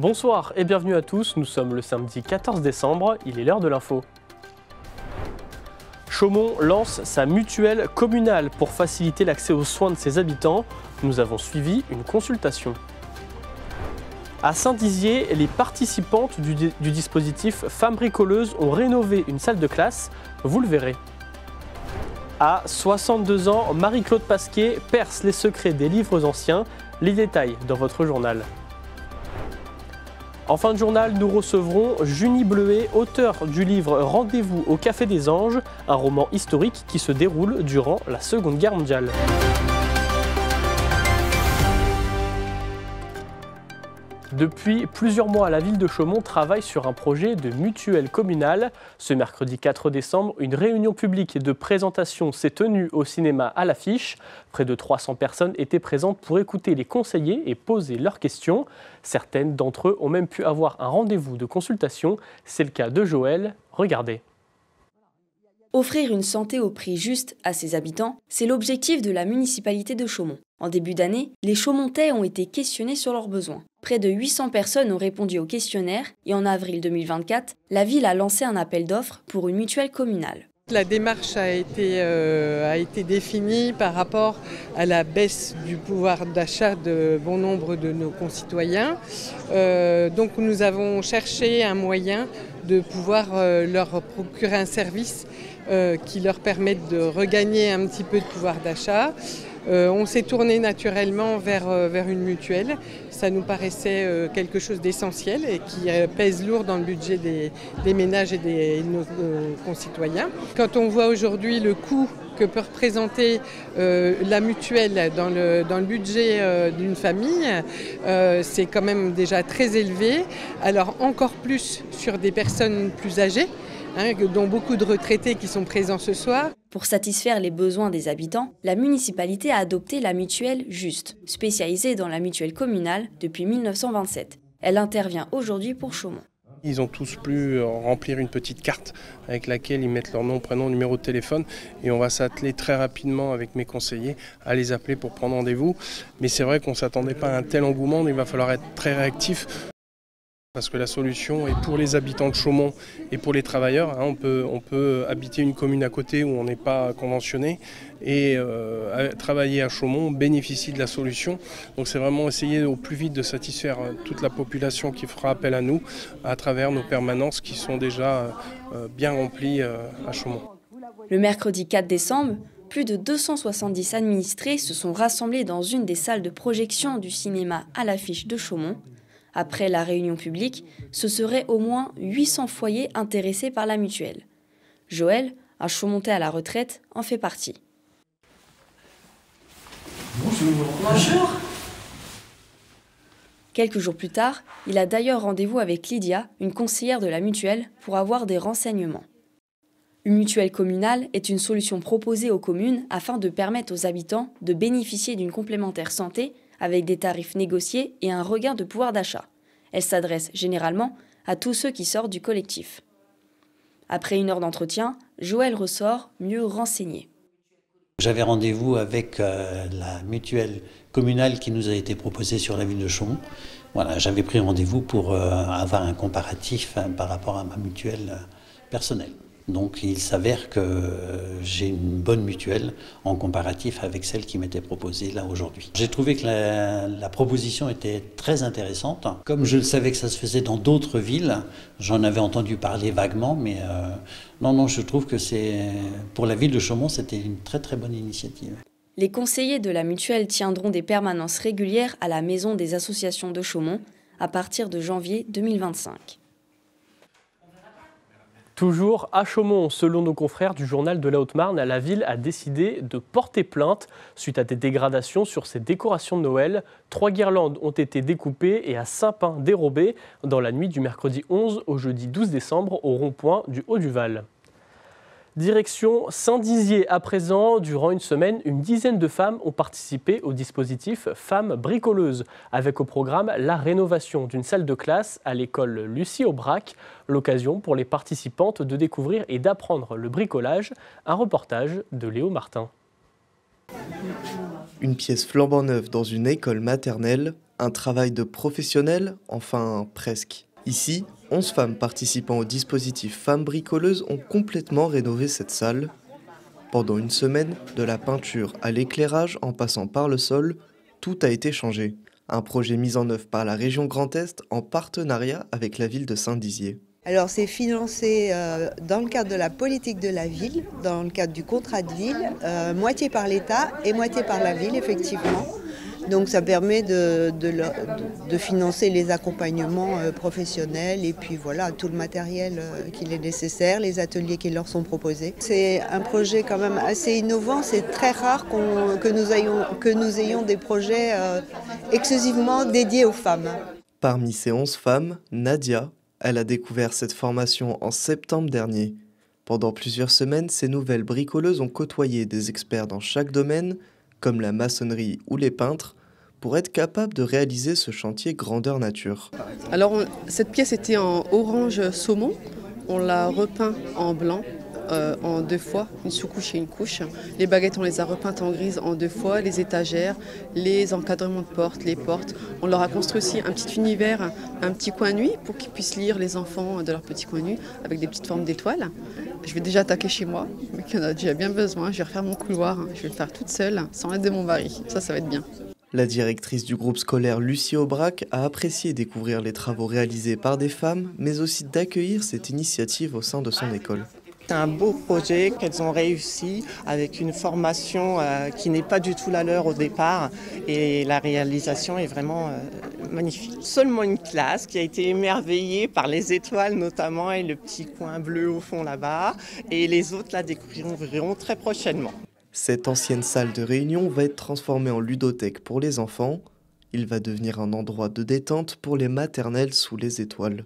Bonsoir et bienvenue à tous, nous sommes le samedi 14 décembre, il est l'heure de l'info. Chaumont lance sa mutuelle communale pour faciliter l'accès aux soins de ses habitants. Nous avons suivi une consultation. À Saint-Dizier, les participantes du dispositif Femmes bricoleuses ont rénové une salle de classe, vous le verrez. À 62 ans, Marie-Claude Pasquier perce les secrets des livres anciens, les détails dans votre journal. En fin de journal, nous recevrons Junie Bleuet, auteure du livre Rendez-vous au Café des Anges, un roman historique qui se déroule durant la Seconde Guerre mondiale. Depuis plusieurs mois, la ville de Chaumont travaille sur un projet de mutuelle communale. Ce mercredi 4 décembre, une réunion publique de présentation s'est tenue au cinéma à l'Affiche. Près de 300 personnes étaient présentes pour écouter les conseillers et poser leurs questions. Certaines d'entre eux ont même pu avoir un rendez-vous de consultation. C'est le cas de Joël. Regardez. Offrir une santé au prix juste à ses habitants, c'est l'objectif de la municipalité de Chaumont. En début d'année, les Chaumontais ont été questionnés sur leurs besoins. Près de 800 personnes ont répondu au questionnaire et en avril 2024, la ville a lancé un appel d'offres pour une mutuelle communale. La démarche a été définie par rapport à la baisse du pouvoir d'achat de bon nombre de nos concitoyens. Donc nous avons cherché un moyen de pouvoir leur procurer un service qui leur permette de regagner un petit peu de pouvoir d'achat. On s'est tourné naturellement vers une mutuelle. Ça nous paraissait quelque chose d'essentiel et qui pèse lourd dans le budget des ménages et de nos concitoyens. Quand on voit aujourd'hui le coût que peut représenter la mutuelle dans le budget d'une famille, c'est quand même déjà très élevé. Alors encore plus sur des personnes plus âgées, dont beaucoup de retraités qui sont présents ce soir. Pour satisfaire les besoins des habitants, la municipalité a adopté la mutuelle Juste, spécialisée dans la mutuelle communale depuis 1927. Elle intervient aujourd'hui pour Chaumont. Ils ont tous pu remplir une petite carte avec laquelle ils mettent leur nom, prénom, numéro de téléphone et on va s'atteler très rapidement avec mes conseillers à les appeler pour prendre rendez-vous. Mais c'est vrai qu'on ne s'attendait pas à un tel engouement, il va falloir être très réactif. Parce que la solution est pour les habitants de Chaumont et pour les travailleurs. On peut habiter une commune à côté où on n'est pas conventionné et travailler à Chaumont, bénéficier de la solution. Donc c'est vraiment essayer au plus vite de satisfaire toute la population qui fera appel à nous à travers nos permanences qui sont déjà bien remplies à Chaumont. Le mercredi 4 décembre, plus de 270 administrés se sont rassemblés dans une des salles de projection du cinéma à l'Affiche de Chaumont. Après la réunion publique, ce serait au moins 800 foyers intéressés par la mutuelle. Joël, un Chaumontais à la retraite, en fait partie. Bonjour. Quelques jours plus tard, il a d'ailleurs rendez-vous avec Lydia, une conseillère de la mutuelle, pour avoir des renseignements. Une mutuelle communale est une solution proposée aux communes afin de permettre aux habitants de bénéficier d'une complémentaire santé avec des tarifs négociés et un regain de pouvoir d'achat. Elle s'adresse généralement à tous ceux qui sortent du collectif. Après une heure d'entretien, Joël ressort mieux renseigné. J'avais rendez-vous avec la mutuelle communale qui nous a été proposée sur la ville de Chaumont. Voilà, j'avais pris rendez-vous pour avoir un comparatif par rapport à ma mutuelle personnelle. Donc il s'avère que j'ai une bonne mutuelle en comparatif avec celle qui m'était proposée là aujourd'hui. J'ai trouvé que la proposition était très intéressante. Comme je le savais que ça se faisait dans d'autres villes, j'en avais entendu parler vaguement, mais non, je trouve que pour la ville de Chaumont, c'était une très très bonne initiative. Les conseillers de la mutuelle tiendront des permanences régulières à la maison des associations de Chaumont à partir de janvier 2025. Toujours à Chaumont, selon nos confrères du journal de la Haute-Marne, la ville a décidé de porter plainte suite à des dégradations sur ses décorations de Noël. 3 guirlandes ont été découpées et un sapin dérobé dans la nuit du mercredi 11 au jeudi 12 décembre au rond-point du Haut-du-Val. Direction Saint-Dizier à présent. Durant une semaine, une dizaine de femmes ont participé au dispositif Femmes bricoleuses, avec au programme la rénovation d'une salle de classe à l'école Lucie Aubrac. L'occasion pour les participantes de découvrir et d'apprendre le bricolage. Un reportage de Léo Martin. Une pièce flambant neuve dans une école maternelle, Un travail de professionnel, enfin presque. Ici, 11 femmes participant au dispositif Femmes Bricoleuses ont complètement rénové cette salle. Pendant une semaine, de la peinture à l'éclairage en passant par le sol, tout a été changé. Un projet mis en œuvre par la région Grand Est en partenariat avec la ville de Saint-Dizier. Alors c'est financé dans le cadre de la politique de la ville, dans le cadre du contrat de ville, moitié par l'État et moitié par la ville effectivement. Donc ça permet de financer les accompagnements professionnels et puis voilà tout le matériel qu'il est nécessaire, les ateliers qui leur sont proposés. C'est un projet quand même assez innovant, c'est très rare que nous ayons des projets exclusivement dédiés aux femmes. Parmi ces 11 femmes, Nadia, elle a découvert cette formation en septembre dernier. Pendant plusieurs semaines, ces nouvelles bricoleuses ont côtoyé des experts dans chaque domaine, comme la maçonnerie ou les peintres, pour être capables de réaliser ce chantier grandeur nature. Alors cette pièce était en orange saumon, on l'a repeint en blanc. En 2 fois, une sous-couche et une couche. Les baguettes, on les a repeintes en grise en 2 fois, les étagères, les encadrements de portes, les portes. On leur a construit aussi un petit univers, un petit coin nuit pour qu'ils puissent lire les enfants de leur petit coin nuit avec des petites formes d'étoiles. Je vais déjà attaquer chez moi, mais qu'il y en a déjà bien besoin. Je vais refaire mon couloir, je vais le faire toute seule, sans l'aide de mon mari. Ça va être bien. La directrice du groupe scolaire Lucie Aubrac a apprécié découvrir les travaux réalisés par des femmes, mais aussi d'accueillir cette initiative au sein de son école. C'est un beau projet qu'elles ont réussi avec une formation qui n'est pas du tout la leur au départ et la réalisation est vraiment magnifique. Seulement une classe qui a été émerveillée par les étoiles notamment et le petit coin bleu au fond là-bas et les autres la découvriront très prochainement. Cette ancienne salle de réunion va être transformée en ludothèque pour les enfants. Il va devenir un endroit de détente pour les maternelles sous les étoiles.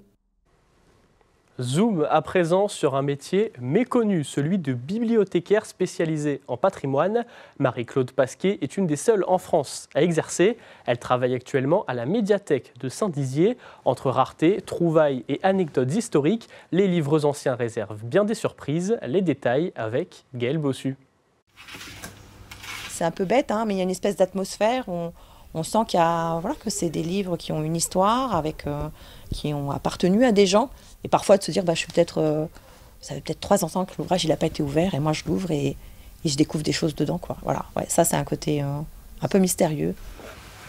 Zoom à présent sur un métier méconnu, celui de bibliothécaire spécialisée en patrimoine. Marie-Claude Pasquet est une des seules en France à exercer. Elle travaille actuellement à la médiathèque de Saint-Dizier. Entre raretés, trouvailles et anecdotes historiques, les livres anciens réservent bien des surprises. Les détails avec Gaëlle Bossu. C'est un peu bête, mais il y a une espèce d'atmosphère. On sent que c'est des livres qui ont une histoire, qui ont appartenu à des gens. Et parfois de se dire, ça fait peut-être 3 ans que l'ouvrage n'a pas été ouvert, et moi je l'ouvre et je découvre des choses dedans. Voilà. Ouais, ça c'est un côté un peu mystérieux.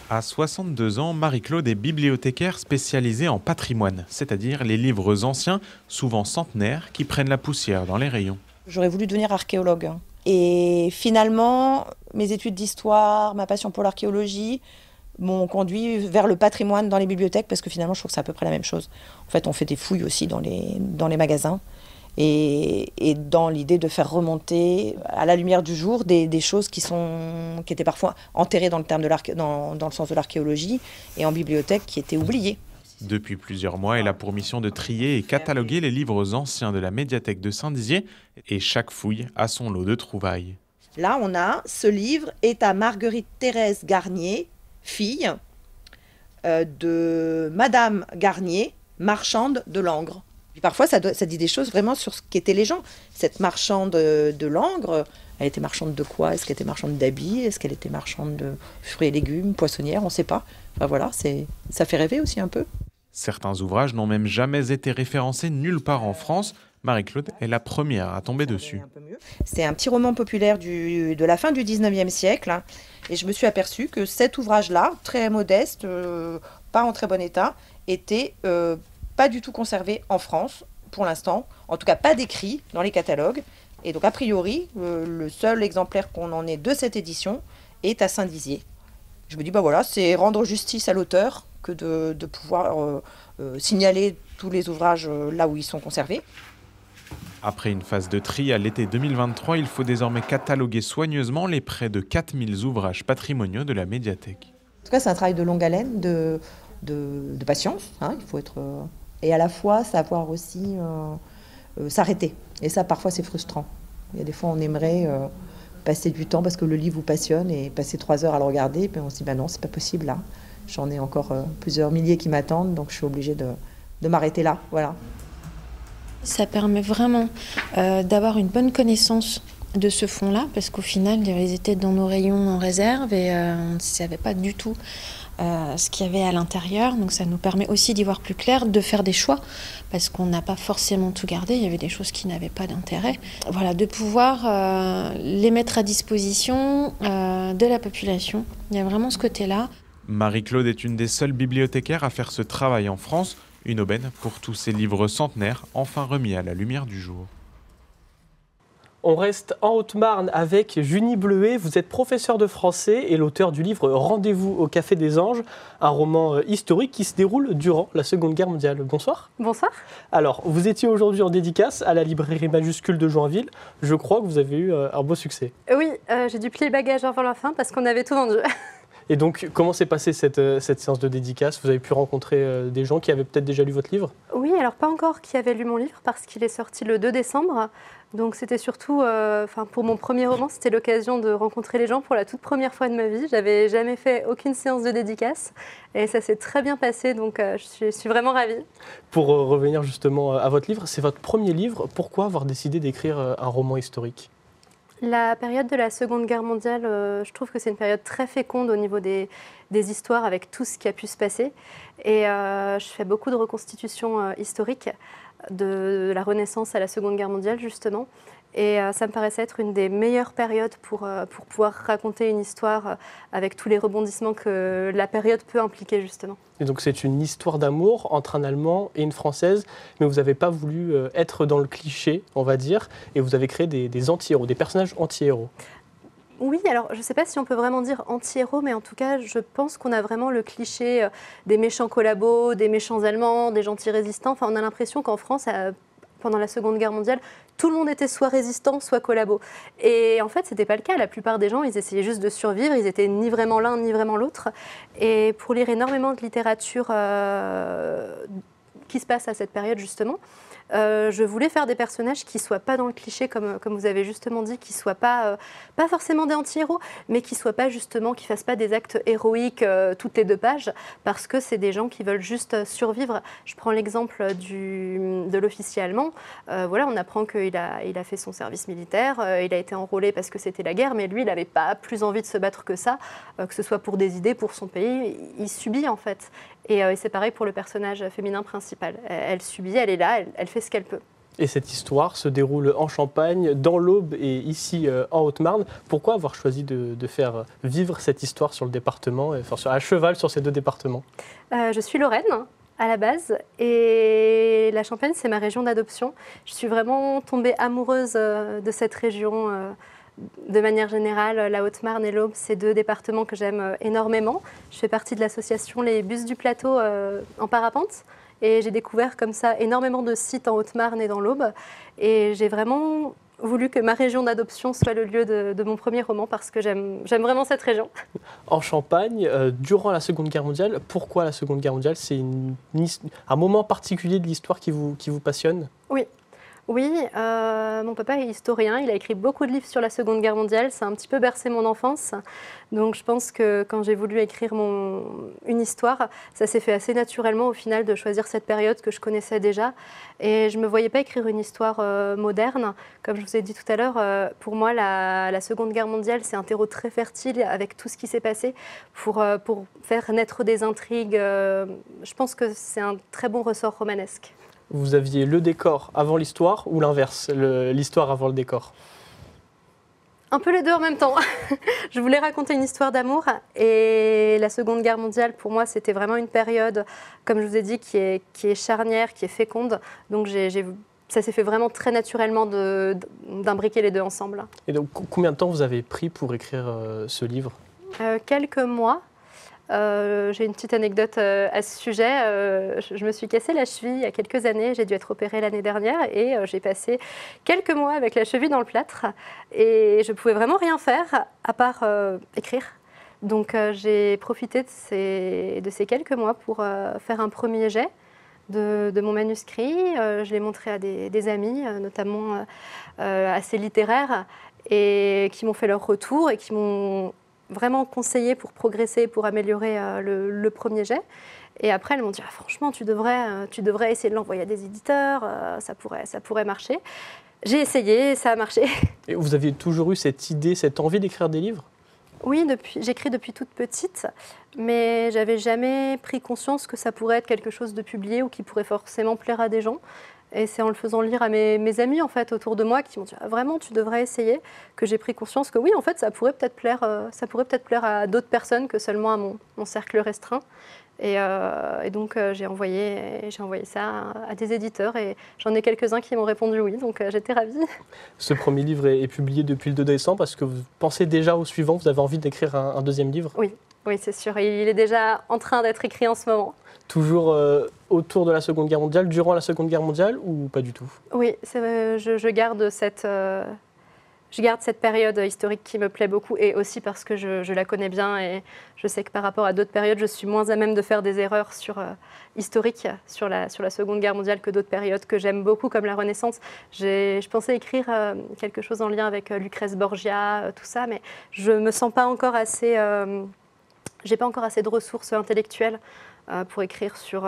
À 62 ans, Marie-Claude est bibliothécaire spécialisée en patrimoine, c'est-à-dire les livres anciens, souvent centenaires, qui prennent la poussière dans les rayons. J'aurais voulu devenir archéologue. Et finalement, mes études d'histoire, ma passion pour l'archéologie m'ont conduit vers le patrimoine dans les bibliothèques parce que finalement, je trouve que c'est à peu près la même chose. En fait, on fait des fouilles aussi dans les magasins et dans l'idée de faire remonter à la lumière du jour des choses qui étaient parfois enterrées dans le sens de l'archéologie et en bibliothèque qui étaient oubliées. Depuis plusieurs mois, elle a pour mission de trier et cataloguer les livres anciens de la médiathèque de Saint-Dizier et chaque fouille a son lot de trouvailles. Là, ce livre est à Marguerite Thérèse Garnier, fille de Madame Garnier, marchande de Langres. Puis parfois, ça dit des choses vraiment sur ce qu'étaient les gens. Cette marchande de Langres, elle était marchande de quoi? Est-ce qu'elle était marchande d'habits? Est-ce qu'elle était marchande de fruits et légumes, poissonnière? On ne sait pas. Voilà, ça fait rêver aussi un peu. Certains ouvrages n'ont même jamais été référencés nulle part en France. Marie-Claude est la première à tomber dessus. C'est un petit roman populaire de la fin du 19e siècle. Et je me suis aperçue que cet ouvrage-là, très modeste, pas en très bon état, était pas du tout conservé en France, pour l'instant. En tout cas, pas décrit dans les catalogues. Et donc, a priori, le seul exemplaire qu'on en ait de cette édition est à Saint-Dizier. Je me dis, c'est rendre justice à l'auteur que de pouvoir signaler tous les ouvrages là où ils sont conservés. Après une phase de tri à l'été 2023, il faut désormais cataloguer soigneusement les près de 4000 ouvrages patrimoniaux de la médiathèque. En tout cas, c'est un travail de longue haleine, de patience. Il faut être... et à la fois, savoir aussi s'arrêter. Et ça, parfois, c'est frustrant. Il y a des fois, on aimerait passer du temps parce que le livre vous passionne et passer 3 heures à le regarder. Et puis on se dit, non, c'est pas possible là. J'en ai encore plusieurs milliers qui m'attendent, donc je suis obligée de m'arrêter là. Voilà. Ça permet vraiment d'avoir une bonne connaissance de ce fonds-là, parce qu'au final, ils étaient dans nos rayons en réserve et on ne savait pas du tout ce qu'il y avait à l'intérieur. Donc ça nous permet aussi d'y voir plus clair, de faire des choix, parce qu'on n'a pas forcément tout gardé. Il y avait des choses qui n'avaient pas d'intérêt. Voilà, de pouvoir les mettre à disposition de la population. Il y a vraiment ce côté-là. Marie-Claude est une des seules bibliothécaires à faire ce travail en France. Une aubaine pour tous ces livres centenaires, enfin remis à la lumière du jour. On reste en Haute-Marne avec Junie Bleuet. Vous êtes professeur de français et l'auteur du livre Rendez-vous au Café des Anges, un roman historique qui se déroule durant la Seconde Guerre mondiale. Bonsoir. Bonsoir. Alors, vous étiez aujourd'hui en dédicace à la librairie Majuscule de Joinville. Je crois que vous avez eu un beau succès. Oui, j'ai dû plier le bagage avant la fin parce qu'on avait tout vendu. Et donc, comment s'est passée cette séance de dédicace? Vous avez pu rencontrer des gens qui avaient peut-être déjà lu votre livre? Oui, alors pas encore qui avaient lu mon livre parce qu'il est sorti le 2 décembre. Donc c'était surtout, pour mon premier roman, c'était l'occasion de rencontrer les gens pour la toute première fois de ma vie. J'avais jamais fait aucune séance de dédicace et ça s'est très bien passé, donc je suis vraiment ravie. Pour revenir justement à votre livre, c'est votre premier livre. Pourquoi avoir décidé d'écrire un roman historique? La période de la Seconde Guerre mondiale, je trouve que c'est une période très féconde au niveau des histoires avec tout ce qui a pu se passer. Et je fais beaucoup de reconstitutions historiques de la Renaissance à la Seconde Guerre mondiale, justement. Et ça me paraissait être une des meilleures périodes pour pouvoir raconter une histoire avec tous les rebondissements que la période peut impliquer, justement. Et donc c'est une histoire d'amour entre un Allemand et une Française, mais vous n'avez pas voulu être dans le cliché, on va dire, et vous avez créé des anti-héros, des personnages anti-héros. Oui, alors je ne sais pas si on peut vraiment dire anti-héros, mais en tout cas, je pense qu'on a vraiment le cliché des méchants collabos, des méchants Allemands, des gentils résistants. Enfin, on a l'impression qu'en France, pendant la Seconde Guerre mondiale, tout le monde était soit résistant, soit collabo. Et en fait, ce n'était pas le cas. La plupart des gens, ils essayaient juste de survivre. Ils n'étaient ni vraiment l'un, ni vraiment l'autre. Et pour lire énormément de littérature qui se passe à cette période, justement, je voulais faire des personnages qui ne soient pas dans le cliché, comme vous avez justement dit, qui ne soient pas forcément des anti-héros, mais qui ne fassent pas des actes héroïques toutes les 2 pages, parce que c'est des gens qui veulent juste survivre. Je prends l'exemple de l'officier allemand. On apprend qu'il a fait son service militaire, il a été enrôlé parce que c'était la guerre, mais lui, il n'avait pas plus envie de se battre que ça, que ce soit pour des idées, pour son pays. Il subit, en fait. Et c'est pareil pour le personnage féminin principal. Elle subit, elle est là, elle fait ce qu'elle peut. Et cette histoire se déroule en Champagne, dans l'Aube et ici en Haute-Marne. Pourquoi avoir choisi de faire vivre cette histoire sur le département, à cheval sur ces 2 départements? Je suis lorraine à la base et la Champagne, c'est ma région d'adoption. Je suis vraiment tombée amoureuse de cette région. De manière générale, la Haute-Marne et l'Aube, c'est 2 départements que j'aime énormément. Je fais partie de l'association Les Bus du Plateau en parapente et j'ai découvert comme ça énormément de sites en Haute-Marne et dans l'Aube. Et j'ai vraiment voulu que ma région d'adoption soit le lieu de mon premier roman parce que j'aime vraiment cette région. En Champagne, durant la Seconde Guerre mondiale, pourquoi la Seconde Guerre mondiale? C'est un moment particulier de l'histoire qui vous passionne? Oui, mon papa est historien, il a écrit beaucoup de livres sur la Seconde Guerre mondiale, ça a un petit peu bercé mon enfance. Donc je pense que quand j'ai voulu écrire une histoire, ça s'est fait assez naturellement au final de choisir cette période que je connaissais déjà. Et je ne me voyais pas écrire une histoire moderne. Comme je vous ai dit tout à l'heure, pour moi, la Seconde Guerre mondiale, c'est un terreau très fertile avec tout ce qui s'est passé pour faire naître des intrigues. Je pense que c'est un très bon ressort romanesque. Vous aviez le décor avant l'histoire ou l'inverse, l'histoire avant le décor? Un peu les 2 en même temps. Je voulais raconter une histoire d'amour et la Seconde Guerre mondiale, pour moi, c'était vraiment une période, comme je vous ai dit, qui est charnière, qui est féconde. Donc ça s'est fait vraiment très naturellement d'imbriquer les 2 ensemble. Et donc, combien de temps vous avez pris pour écrire ce livre? Quelques mois. J'ai une petite anecdote à ce sujet. Je me suis cassé la cheville il y a quelques années. J'ai dû être opérée l'année dernière et j'ai passé quelques mois avec la cheville dans le plâtre. Et je ne pouvais vraiment rien faire à part écrire. Donc j'ai profité de ces quelques mois pour faire un premier jet de mon manuscrit. Je l'ai montré à des amis, notamment assez littéraires, et qui m'ont fait leur retour et qui m'ont vraiment conseillé pour progresser, pour améliorer le premier jet. Et après, elles m'ont dit franchement, tu devrais essayer de l'envoyer à des éditeurs, ça pourrait marcher. J'ai essayé, ça a marché. Et vous aviez toujours eu cette idée, cette envie d'écrire des livres? Oui, j'écris depuis toute petite, mais j'avais jamais pris conscience que ça pourrait être quelque chose de publié ou qui pourrait forcément plaire à des gens. Et c'est en le faisant lire à mes amis en fait, autour de moi qui m'ont dit ah, vraiment tu devrais essayer, que j'ai pris conscience que oui en fait ça pourrait peut-être plaire à d'autres personnes que seulement à mon cercle restreint. Et donc j'ai envoyé ça à des éditeurs et j'en ai quelques-uns qui m'ont répondu oui, donc j'étais ravie. Ce premier livre est publié depuis le 2 décembre. Est-ce que vous pensez déjà au suivant? Vous avez envie d'écrire un deuxième livre? Oui, c'est sûr. Il est déjà en train d'être écrit en ce moment. Toujours autour de la Seconde Guerre mondiale, durant la Seconde Guerre mondiale ou pas du tout? Oui, je garde cette période historique qui me plaît beaucoup et aussi parce que je la connais bien et je sais que par rapport à d'autres périodes, je suis moins à même de faire des erreurs historiques sur la Seconde Guerre mondiale que d'autres périodes que j'aime beaucoup comme la Renaissance. Je pensais écrire quelque chose en lien avec Lucrèce Borgia, tout ça, mais je me sens pas encore assez... j'ai pas encore assez de ressources intellectuelles pour écrire sur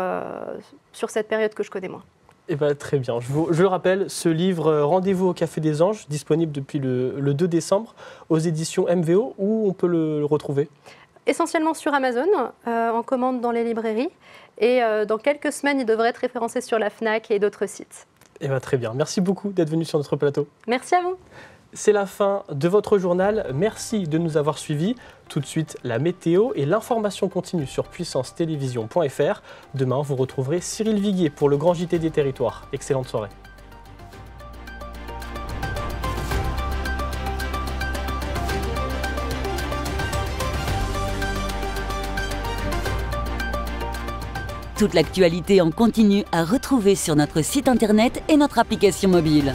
cette période que je connais moins. Eh ben, très bien. Je le rappelle, ce livre « Rendez-vous au Café des Anges », disponible depuis le 2 décembre aux éditions MVO, où on peut le retrouver? Essentiellement sur Amazon, en commande dans les librairies. Et dans quelques semaines, il devrait être référencé sur la FNAC et d'autres sites. Eh ben, très bien. Merci beaucoup d'être venu sur notre plateau. Merci à vous. C'est la fin de votre journal. Merci de nous avoir suivis. Tout de suite, la météo et l'information continue sur puissancetélévision.fr. Demain, vous retrouverez Cyril Viguier pour le Grand JT des Territoires. Excellente soirée. Toute l'actualité en continu à retrouver sur notre site internet et notre application mobile.